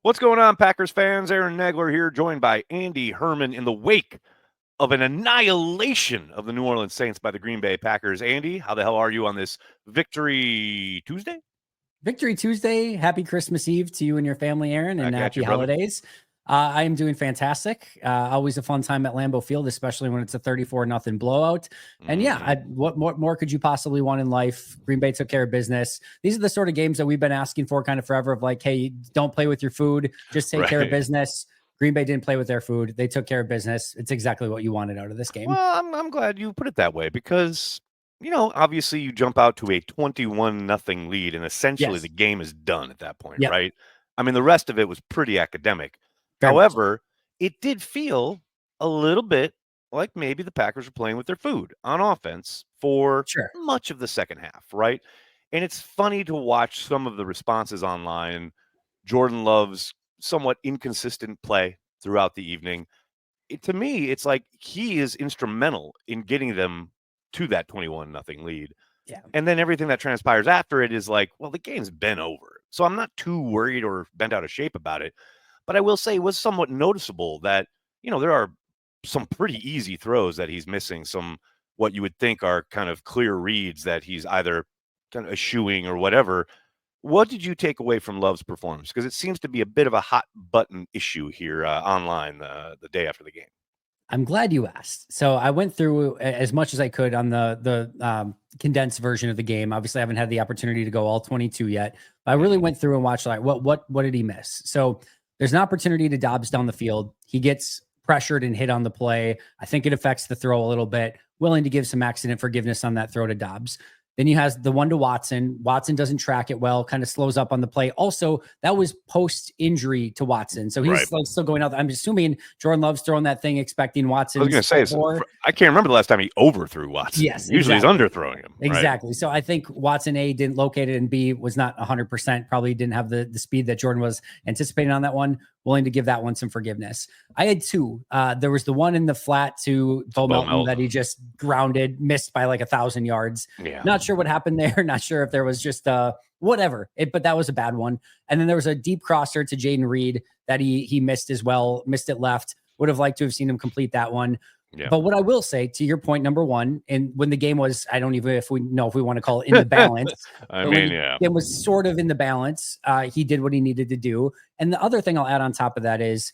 What's going on, Packers fans? Aaron Nagler here, joined by Andy Herman in the wake of an annihilation of the New Orleans Saints by the Green Bay Packers. Andy, how the hell are you on this Victory Tuesday? Victory Tuesday. Happy Christmas Eve to you and your family, Aaron, and happy holidays. I am doing fantastic. Always a fun time at Lambeau Field, especially when it's a 34-0 blowout. And what more could you possibly want in life? Green Bay took care of business. These are the sort of games that we've been asking for kind of forever, of like, hey, don't play with your food, just take care of business. Green Bay didn't play with their food. They took care of business. It's exactly what you wanted out of this game. Well, I'm glad you put it that way because, obviously you jump out to a 21-0 lead and essentially the game is done at that point, right? I mean, the rest of it was pretty academic. However, it did feel a little bit like maybe the Packers were playing with their food on offense for much of the second half, right? And it's funny to watch some of the responses online. Jordan Love's somewhat inconsistent play throughout the evening. To me, it's like he is instrumental in getting them to that 21-0 lead. Yeah. And then everything that transpires after it is like, well, the game's been over. So I'm not too worried or bent out of shape about it. But I will say it was somewhat noticeable that, there are some pretty easy throws that he's missing, some what you would think are kind of clear reads that he's either kind of eschewing or whatever. What did you take away from Love's performance? Because it seems to be a bit of a hot button issue here online the day after the game. I'm glad you asked. So I went through as much as I could on the condensed version of the game. Obviously, I haven't had the opportunity to go all 22 yet. But I really went through and watched like what did he miss? So there's an opportunity to Dobbs down the field. He gets pressured and hit on the play. I think it affects the throw a little bit. Willing to give some accident forgiveness on that throw to Dobbs. Then he has the one to Watson. Watson doesn't track it well, kind of slows up on the play. Also, that was post-injury to Watson. So he's still going out. I'm assuming Jordan Love's throwing that thing expecting Watson. I was going to say, I can't remember the last time he overthrew Watson. Yes, usually he's underthrowing him. Exactly. So I think Watson, A, didn't locate it, and B, was not 100%. Probably didn't have the speed that Jordan was anticipating on that one. Willing to give that one some forgiveness. I had two. There was the one in the flat to Bo Melton that he just grounded, missed by like 1,000 yards. Yeah. Not sure what happened there. Not sure if there was just whatever. But that was a bad one. And then there was a deep crosser to Jaden Reed that he missed as well. Missed it left. Would have liked to have seen him complete that one. Yeah. But what I will say, to your point, number one, and when the game was, I don't even if we want to call it in the balance. It was sort of in the balance. He did what he needed to do. And the other thing I'll add on top of that is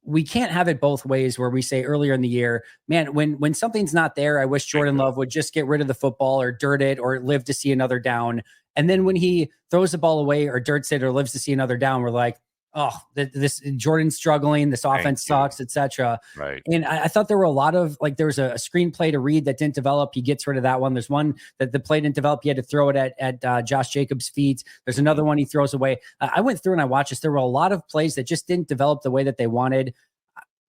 we can't have it both ways where we say earlier in the year, man, when something's not there, I wish Jordan Love would just get rid of the football or dirt it or live to see another down. And then when he throws the ball away or dirts it or lives to see another down, we're like, oh, this Jordan's struggling. This offense sucks, etc. Right. And I thought there were a lot of there was a screenplay to Reed that didn't develop. He gets rid of that one. There's one that the play didn't develop. He had to throw it at Josh Jacobs' feet. There's another one he throws away. I went through and I watched this. There were a lot of plays that just didn't develop the way that they wanted.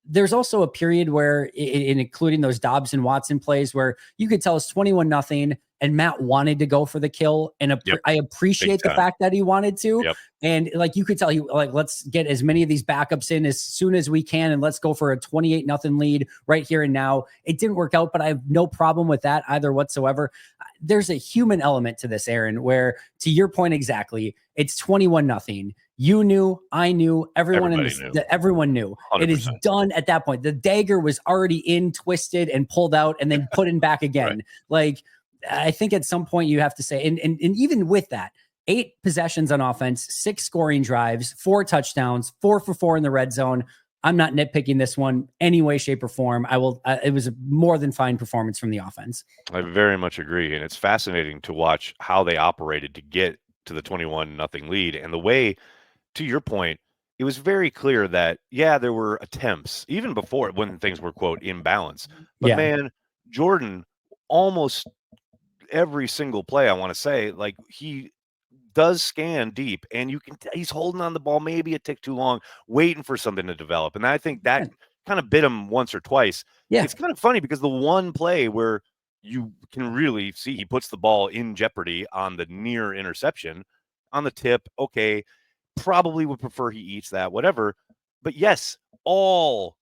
There's also a period where, including those Dobbs and Watson plays, where you could tell it's 21-0. And Matt wanted to go for the kill. And I appreciate the fact that he wanted to. Yep. And like, you could tell he let's get as many of these backups in as soon as we can. And let's go for a 28-0 lead right here and now. It didn't work out, but I have no problem with that either whatsoever. There's a human element to this, Aaron, where, to your point exactly, it's 21-0. You knew, I knew, everyone knew. 100%. It is done at that point. The dagger was already in, twisted, and pulled out, and then put in back again. Like, I think at some point you have to say, and even with that, 8 possessions on offense, 6 scoring drives, 4 touchdowns, 4 for 4 in the red zone. I'm not nitpicking this one any way, shape, or form. It was a more than fine performance from the offense. I very much agree. And it's fascinating to watch how they operated to get to the 21-0 lead. And the way, to your point, it was very clear that, there were attempts, even before when things were, quote, in balance. But man, Jordan almost every single play, I want to say, like, he does scan deep, and you can he's holding on the ball maybe a tick too long, waiting for something to develop. And I think that kind of bit him once or twice. It's kind of funny because the one play where you can really see he puts the ball in jeopardy on the near interception on the tip. Okay, probably would prefer he eats that, whatever. But yes, all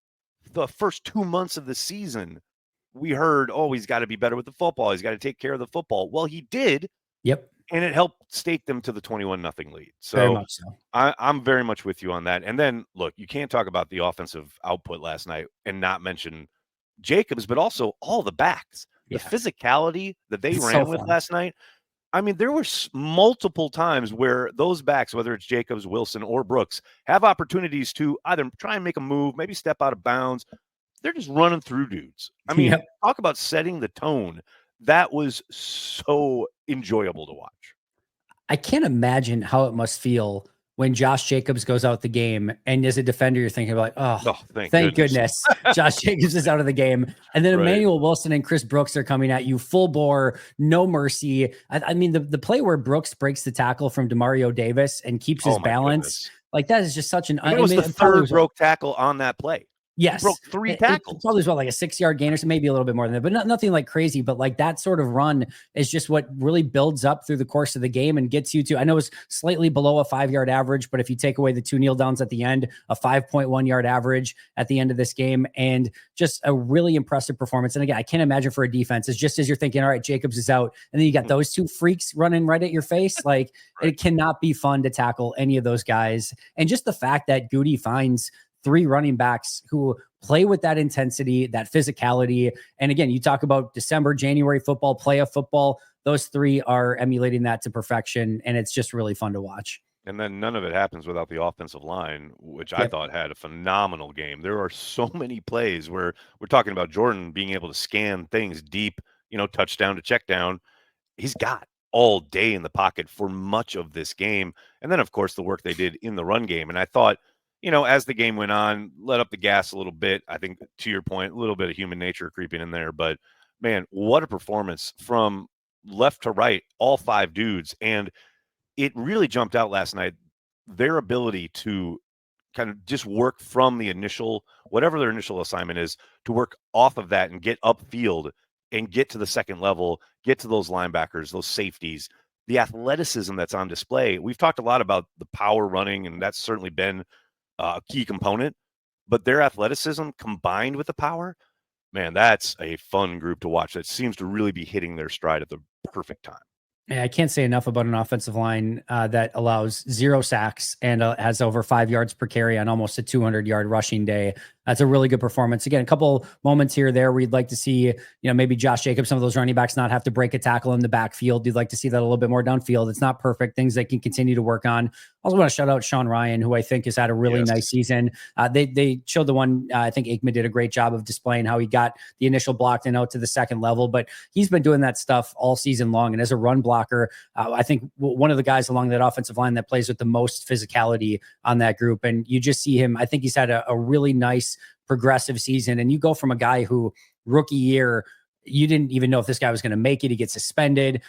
the first 2 months of the season, we heard, he's got to be better with the football. He's got to take care of the football. Well, he did. Yep. and it helped stake them to the 21-0 lead. Very So much so. I'm very much with you on that. And then look, you can't talk about the offensive output last night and not mention Jacobs, but also all the backs. The Yeah. physicality that they It's so ran with fun. last night. I mean, there were multiple times where those backs, whether it's Jacobs, Wilson, or Brooks, have opportunities to either try and make a move, maybe step out of bounds. They're just running through dudes. I mean, Yep. talk about setting the tone. That was so enjoyable to watch. I can't imagine how it must feel when Josh Jacobs goes out the game, and as a defender, you're thinking like, oh, Oh, thank thank goodness. goodness Josh Jacobs is out of the game. And then Right. Emmanuel Wilson and Chris Brooks are coming at you full bore, no mercy. I mean, the play where Brooks breaks the tackle from Demario Davis and keeps his Oh, my balance, goodness. like that is just such an, And I it was mean, the it probably third was broke tackle on that play. He broke yes. 3 It tackles. probably was like a 6-yard gain or so, maybe a little bit more than that, but nothing like crazy. But like that sort of run is just what really builds up through the course of the game and gets you to, I know it's slightly below a 5-yard average, but if you take away the 2 kneel downs at the end, a 5.1-yard average at the end of this game, and just a really impressive performance. And again, I can't imagine for a defense, it's just as you're thinking, all right, Jacobs is out, and then you got those 2 freaks running right at your face. Like Right. it cannot be fun to tackle any of those guys. And just the fact that Goody finds 3 running backs who play with that intensity, that physicality. And again, you talk about December, January football, playoff football. Those 3 are emulating that to perfection. And it's just really fun to watch. And then none of it happens without the offensive line, which I Yep. thought had a phenomenal game. There are so many plays where we're talking about Jordan being able to scan things deep, touchdown to check down. He's got all day in the pocket for much of this game. And then, of course, the work they did in the run game. And I thought, as the game went on, let up the gas a little bit. I think, to your point, a little bit of human nature creeping in there. But, man, what a performance from left to right, all 5 dudes. And it really jumped out last night, their ability to kind of just work from the initial, whatever their initial assignment is, to work off of that and get upfield and get to the second level, get to those linebackers, those safeties, the athleticism that's on display. We've talked a lot about the power running, and that's certainly been a key component, but their athleticism combined with the power, man, that's a fun group to watch. That seems to really be hitting their stride at the perfect time. And I can't say enough about an offensive line that allows 0 sacks and has over 5 yards per carry on almost a 200-yard rushing day. That's a really good performance. Again, a couple moments here or there where you'd like to see, maybe Josh Jacobs, some of those running backs not have to break a tackle in the backfield. You'd like to see that a little bit more downfield. It's not perfect. Things they can continue to work on. I also want to shout out Sean Ryan, who I think has had a really Yes. nice season. They showed the one, I think Aikman did a great job of displaying how he got the initial block and out to the second level, but he's been doing that stuff all season long. And as a run blocker, I think one of the guys along that offensive line that plays with the most physicality on that group. And you just see him, I think he's had a really nice progressive season. And you go from a guy who rookie year, you didn't even know if this guy was going to make it. He gets suspended,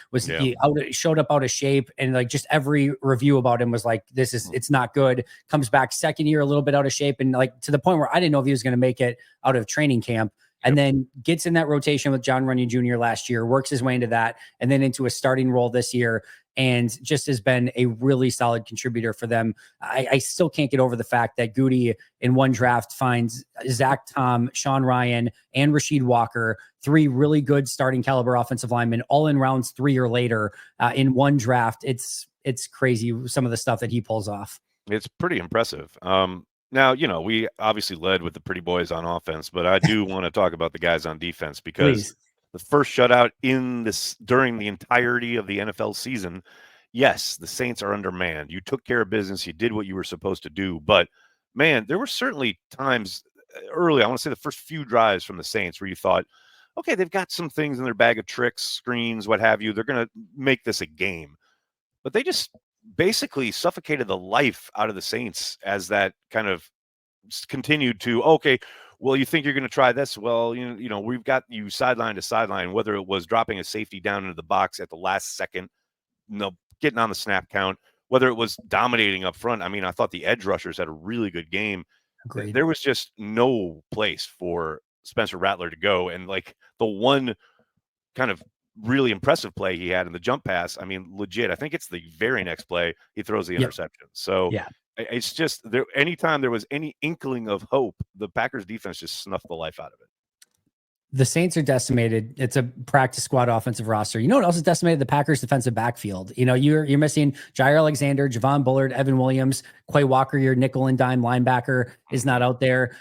showed up out of shape. And like just every review about him was like, it's not good. Comes back second year, a little bit out of shape. And like to the point where I didn't know if he was going to make it out of training camp. And then gets in that rotation with John Runyon Jr. last year, works his way into that, and then into a starting role this year, and just has been a really solid contributor for them. I still can't get over the fact that Goody in one draft finds Zach Tom, Sean Ryan, and Rasheed Walker, 3 really good starting caliber offensive linemen, all in rounds 3 or later in one draft. It's crazy, some of the stuff that he pulls off. It's pretty impressive. Now, we obviously led with the pretty boys on offense, but I do want to talk about the guys on defense because Please. the first shutout during the entirety of the NFL season, yes, the Saints are undermanned. You took care of business. You did what you were supposed to do. But, man, there were certainly times early, I want to say the first few drives from the Saints where you thought, okay, they've got some things in their bag of tricks, screens, what have you. They're going to make this a game. But they just basically suffocated the life out of the Saints as that kind of continued to, okay, well, you think you're going to try this? Well, we've got you sideline to sideline, whether it was dropping a safety down into the box at the last second, getting on the snap count, whether it was dominating up front. I mean, I thought the edge rushers had a really good game. Agreed. There was just no place for Spencer Rattler to go. And like the one kind of really impressive play he had in the jump pass. I mean, legit. I think it's the very next play he throws the interception. So yeah, it's just there. Anytime there was any inkling of hope, the Packers defense just snuffed the life out of it. The Saints are decimated. It's a practice squad offensive roster. You know what else is decimated? The Packers defensive backfield. You know, you're missing Jair Alexander, Javon Bullard, Evan Williams, Quay Walker, your nickel and dime linebacker is not out there.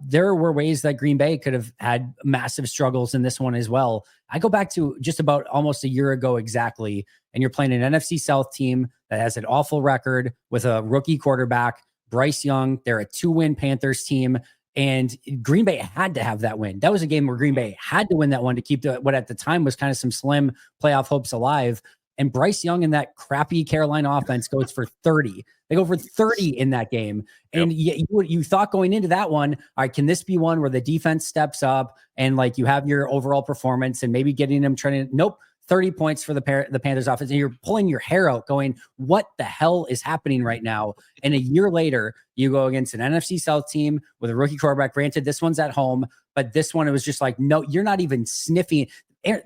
There were ways that Green Bay could have had massive struggles in this one as well. I go back to just about almost a year ago exactly, and you're playing an NFC South team that has an awful record with a rookie quarterback, Bryce Young. They're a 2-win Panthers team. And Green Bay had to have that win. That was a game where Green Bay had to win that one to keep what at the time was kind of some slim playoff hopes alive. And Bryce Young and that crappy Carolina offense goes for 30. They go for 30 in that game. And you thought going into that one, all right, can this be one where the defense steps up and like you have your overall performance and maybe getting them trending? Nope. 30 points for the Panthers offense. And you're pulling your hair out going, what the hell is happening right now? And a year later, you go against an NFC South team with a rookie quarterback. Granted, this one's at home, but this one, it was just like, no, you're not even sniffing.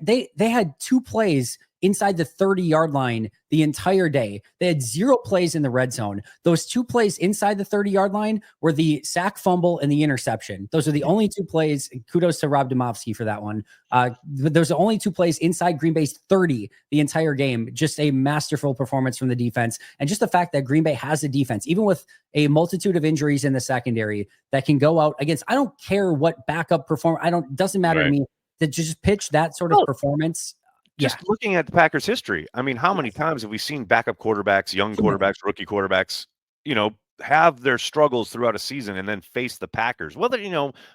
They had 2 plays inside the 30-yard line the entire day. They had 0 plays in the red zone. Those 2 plays inside the 30-yard line were the sack, fumble, and the interception. Those are the only 2 plays. Kudos to Rob Domofsky for that one. Those are only 2 plays inside Green Bay's 30 the entire game. Just a masterful performance from the defense. And just the fact that Green Bay has a defense, even with a multitude of injuries in the secondary, that can go out against, I don't care what backup doesn't matter to me, to just pitch that sort of performance. Just looking at the Packers' history, I mean, how many times have we seen backup quarterbacks, young quarterbacks, rookie quarterbacks, have their struggles throughout a season and then face the Packers? Whether,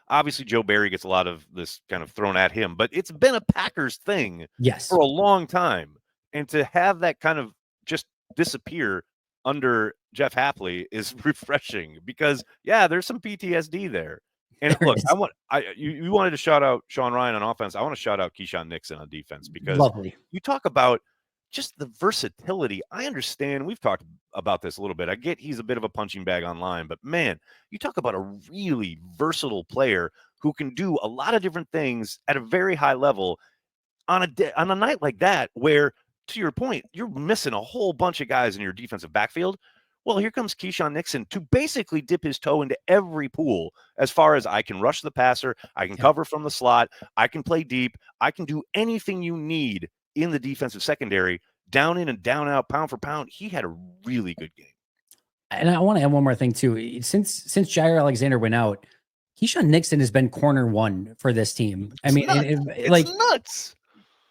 obviously Joe Barry gets a lot of this kind of thrown at him, but it's been a Packers thing for a long time. And to have that kind of just disappear under Jeff Hapley is refreshing because, there's some PTSD there. And look, you wanted to shout out Sean Ryan on offense. I want to shout out Keisean Nixon on defense because you talk about just the versatility. I understand. We've talked about this a little bit. I get he's a bit of a punching bag online, but man, you talk about a really versatile player who can do a lot of different things at a very high level on a night like that, where, to your point, you're missing a whole bunch of guys in your defensive backfield. Well, here comes Keisean Nixon to basically dip his toe into every pool as far as I can rush the passer, I can cover from the slot, I can play deep, I can do anything you need in the defensive secondary, down in and down out, pound for pound. He had a really good game. And I want to add one more thing too. Since Jair Alexander went out, Keisean Nixon has been corner 1 for this team. I mean, it's nuts.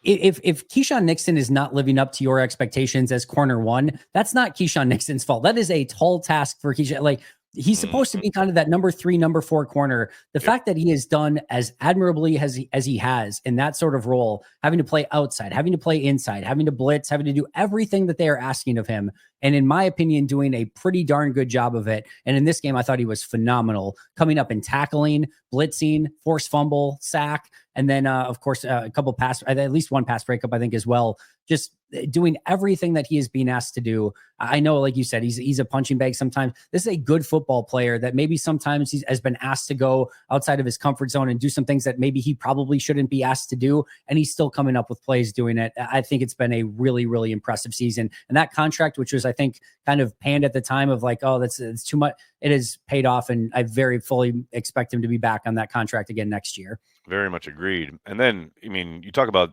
If Keisean Nixon is not living up to your expectations as corner 1, that's not Keisean Nixon's fault. That is a tall task for Keisean. Like, he's supposed to be kind of that number 3, number 4 corner. The fact that he has done as admirably as he has in that sort of role, having to play outside, having to play inside, having to blitz, having to do everything that they are asking of him. And in my opinion, doing a pretty darn good job of it. And in this game, I thought he was phenomenal, coming up and tackling, blitzing, forced fumble, sack, and then of course a couple at least one pass breakup, I think, as well. Just doing everything that he is being asked to do. I know, like you said, he's a punching bag sometimes. This is a good football player that maybe sometimes has been asked to go outside of his comfort zone and do some things that maybe he probably shouldn't be asked to do, and he's still coming up with plays doing it. I think it's been a really, really impressive season. And that contract, which was, I think, kind of panned at the time of like, oh, it's too much, it has paid off, and I very fully expect him to be back on that contract again next year. Very much agreed. And then, I mean, you talk about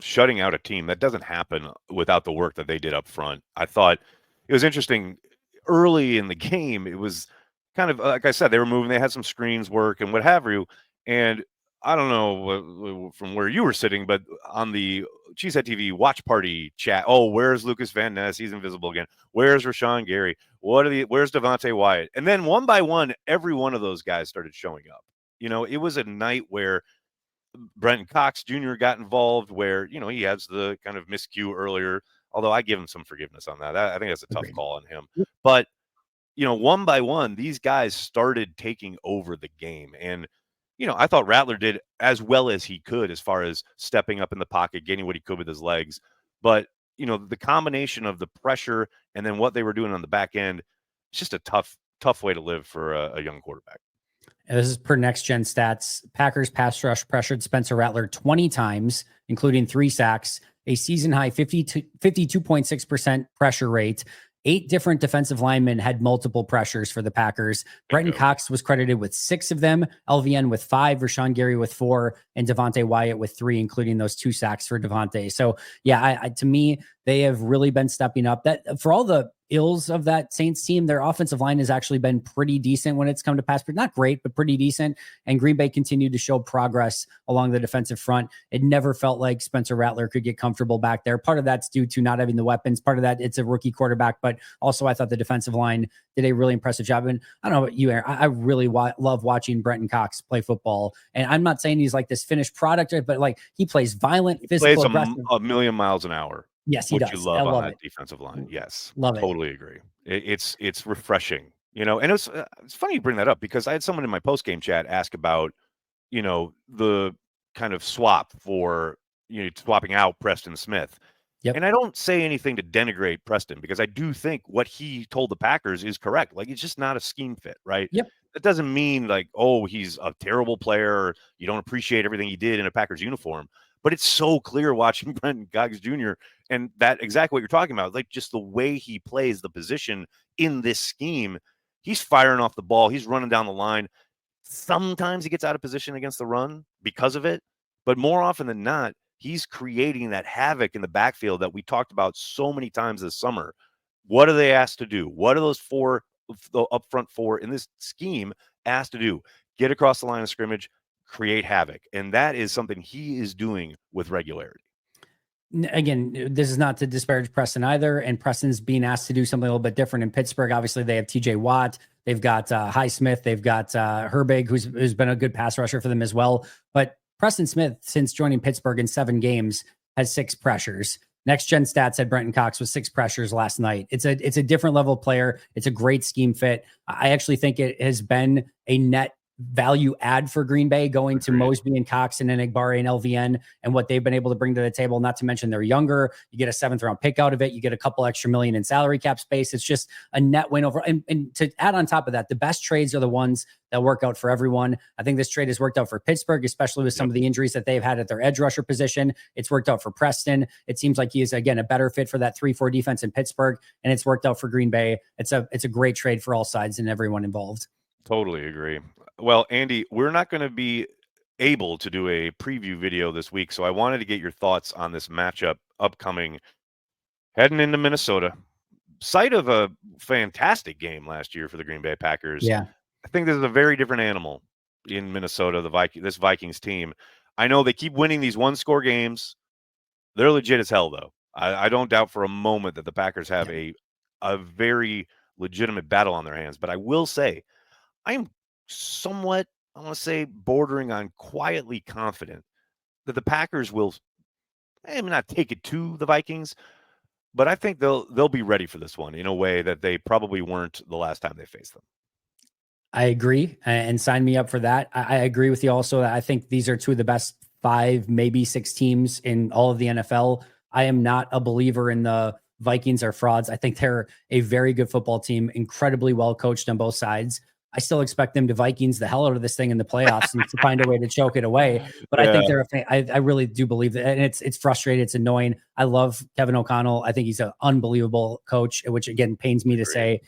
shutting out a team. That doesn't happen without the work that they did up front. I thought it was interesting early in the game. It was kind of, like I said, they had some screens work and what have you. And I don't know from where you were sitting, but on the Cheesehead TV watch party chat, where's Lucas Van Ness? He's invisible again. Where's Rashawn Gary? Where's Devontae Wyatt? And then one by one, every one of those guys started showing up. It was a night where Brenton Cox Jr. got involved, where, he has the kind of miscue earlier, although I give him some forgiveness on that. I think that's a tough call on him. But, one by one, these guys started taking over the game. And, I thought Rattler did as well as he could as far as stepping up in the pocket, getting what he could with his legs. But, the combination of the pressure and then what they were doing on the back end, it's just a tough way to live for a young quarterback. This is per Next Gen Stats. Packers pass rush pressured Spencer Rattler 20 times, including 3 sacks, a season high 52.6% pressure rate. 8 different defensive linemen had multiple pressures for the Packers. Brenton Bingo. Cox was credited with 6 of them, LVN with 5, Rashawn Gary with 4, and Devontae Wyatt with 3, including those 2 sacks for Devontae. So yeah, to me, they have really been stepping up. That for all the ills of that Saints team, their offensive line has actually been pretty decent when it's come to pass, but not great, but pretty decent. And Green Bay continued to show progress along the defensive front. It never felt like Spencer Rattler could get comfortable back there. Part of that's due to not having the weapons. Part of that, it's a rookie quarterback, but also I thought the defensive line did a really impressive job. And I don't know about you, Aaron, I really love watching Brenton Cox play football. And I'm not saying he's like this finished product, but like he plays violent, physical, aggressive. A million miles an hour. Yes, he What you does. I love on love that it. defensive line. Yes, Love it. totally agree. It's refreshing, and it's funny you bring that up because I had someone in my post game chat ask about, the kind of swap for, swapping out Preston Smith. Yep. And I don't say anything to denigrate Preston because I do think what he told the Packers is correct. Like, it's just not a scheme fit, right? Yep. That doesn't mean like, oh, he's a terrible player, or you don't appreciate everything he did in a Packers uniform. But it's so clear watching Brenton Cox Jr. and that exactly what you're talking about, like just the way he plays the position in this scheme. He's firing off the ball. He's running down the line. Sometimes he gets out of position against the run because of it, but more often than not, he's creating that havoc in the backfield that we talked about so many times this summer. What are they asked to do? What are those the up front four in this scheme asked to do? Get across the line of scrimmage, create havoc. And that is something he is doing with regularity. Again, this is not to disparage Preston either. And Preston's being asked to do something a little bit different in Pittsburgh. Obviously, they have TJ Watt. They've got Highsmith. They've got Herbig, who's been a good pass rusher for them as well. But Preston Smith, since joining Pittsburgh in 7 games, has 6 pressures. Next Gen Stats had Brenton Cox with 6 pressures last night. It's a different level player. It's a great scheme fit. I actually think it has been a net value add for Green Bay going to Mosby and Cox and Enagbare and LVN and what they've been able to bring to the table. Not to mention they're younger. You get a 7th round pick out of it. You get a couple extra million in salary cap space. It's just a net win over. And to add on top of that, the best trades are the ones that work out for everyone. I think this trade has worked out for Pittsburgh, especially with some of the injuries that they've had at their edge rusher position. It's worked out for Preston. It seems like he is, again, a better fit for that 3-4 defense in Pittsburgh. And it's worked out for Green Bay. It's a great trade for all sides and everyone involved. Totally agree. Well, Andy, we're not going to be able to do a preview video this week, so I wanted to get your thoughts on this matchup upcoming, heading into Minnesota. Site of a fantastic game last year for the Green Bay Packers. Yeah. I think this is a very different animal in Minnesota, this Vikings team. I know they keep winning these one-score games. They're legit as hell, though. I don't doubt for a moment that the Packers have a very legitimate battle on their hands. But I will say, I'm somewhat, I want to say, bordering on quietly confident that the Packers will, not take it to the Vikings, but I think they'll be ready for this one in a way that they probably weren't the last time they faced them. I agree, and sign me up for that. I agree with you also that I think these are 2 of the best 5, maybe 6 teams in all of the NFL. I am not a believer in the Vikings are frauds. I think they're a very good football team, incredibly well coached on both sides. I still expect them to Vikings the hell out of this thing in the playoffs and to find a way to choke it away. But I think they're I really do believe that. And it's frustrating. It's annoying. I love Kevin O'Connell. I think he's an unbelievable coach, which again pains me to say.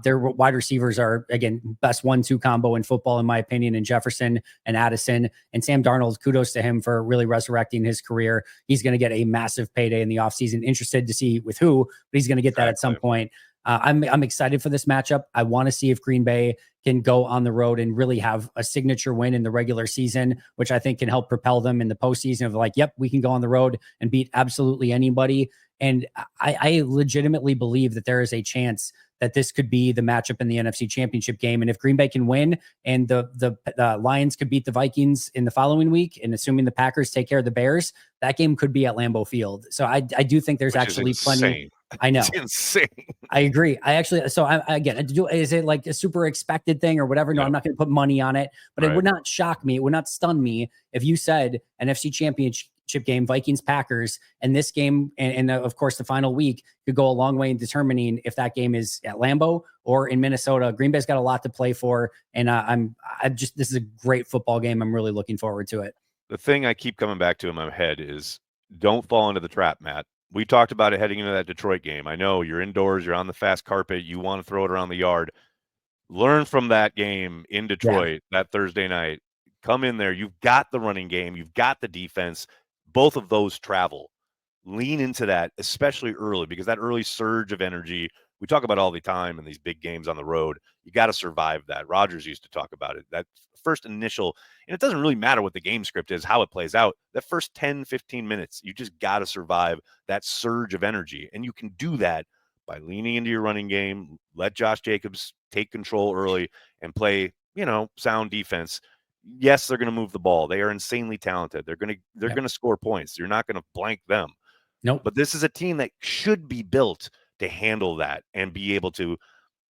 Their wide receivers are, again, best 1-2 combo in football, in my opinion, in Jefferson and Addison. And Sam Darnold, kudos to him for really resurrecting his career. He's going to get a massive payday in the offseason. Interested to see with who, but he's going to get that at some point. I'm excited for this matchup. I want to see if Green Bay can go on the road and really have a signature win in the regular season, which I think can help propel them in the postseason of like, yep, we can go on the road and beat absolutely anybody. And I legitimately believe that there is a chance that this could be the matchup in the NFC Championship game. And if Green Bay can win and the Lions could beat the Vikings in the following week, and assuming the Packers take care of the Bears, that game could be at Lambeau Field. So I do think there's actually plenty. I know. It's insane. I agree. Again, is it like a super expected thing or whatever? No, I'm not going to put money on it, but it would not shock me. It would not stun me if you said NFC Championship game, Vikings Packers, and this game, and of course the final week could go a long way in determining if that game is at Lambeau or in Minnesota. Green Bay's got a lot to play for, and this is a great football game. I'm really looking forward to it. The thing I keep coming back to in my head is don't fall into the trap, Matt. We talked about it heading into that Detroit game. I know you're indoors, you're on the fast carpet, you want to throw it around the yard. Learn from that game in Yeah. Detroit that Thursday night. Come in there. You've got the running game. You've got the defense. Both of those travel. Lean into that, especially early, because that early surge of energy, we talk about all the time in these big games on the road. You got to survive that. Rodgers used to talk about it. That first initial, and it doesn't really matter what the game script is, how it plays out. That first 10, 15 minutes, you just got to survive that surge of energy. And you can do that by leaning into your running game, let Josh Jacobs take control early and play, sound defense. Yes, they're going to move the ball. They are insanely talented. They're Yep. going to score points. You're not going to blank them. Nope. But this is a team that should be built to handle that and be able to,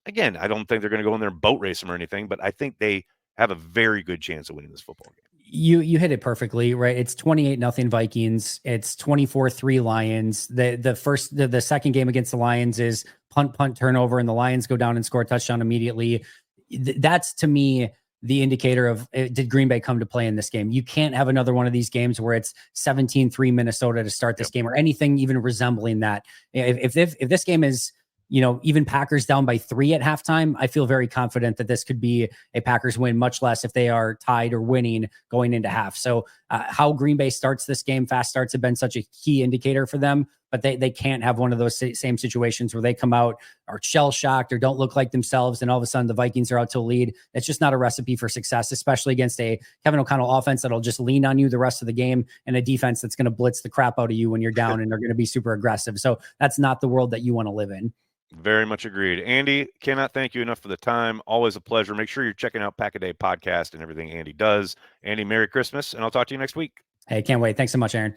again, I don't think they're going to go in there and boat race them or anything, but I think they have a very good chance of winning this football game. You hit it perfectly, right? It's 28-0 Vikings. It's 24-3 Lions. The second game against the Lions is punt turnover, and the Lions go down and score a touchdown immediately. That's to me the indicator of did Green Bay come to play in this game. You can't have another one of these games where it's 17-3 Minnesota to start this game or anything even resembling that. If this game is even Packers down by 3 at halftime, I feel very confident that this could be a Packers win, much less if they are tied or winning going into half. So how Green Bay starts this game, fast starts have been such a key indicator for them, but they can't have one of those same situations where they come out are shell shocked or don't look like themselves. And all of a sudden the Vikings are out to a lead. That's just not a recipe for success, especially against a Kevin O'Connell offense that'll just lean on you the rest of the game and a defense that's going to blitz the crap out of you when you're down and they're going to be super aggressive. So that's not the world that you want to live in. Very much agreed. Andy, cannot thank you enough for the time. Always a pleasure. Make sure you're checking out Pack a Day podcast and everything Andy does. Andy, Merry Christmas, and I'll talk to you next week. Hey, can't wait. Thanks so much, Aaron.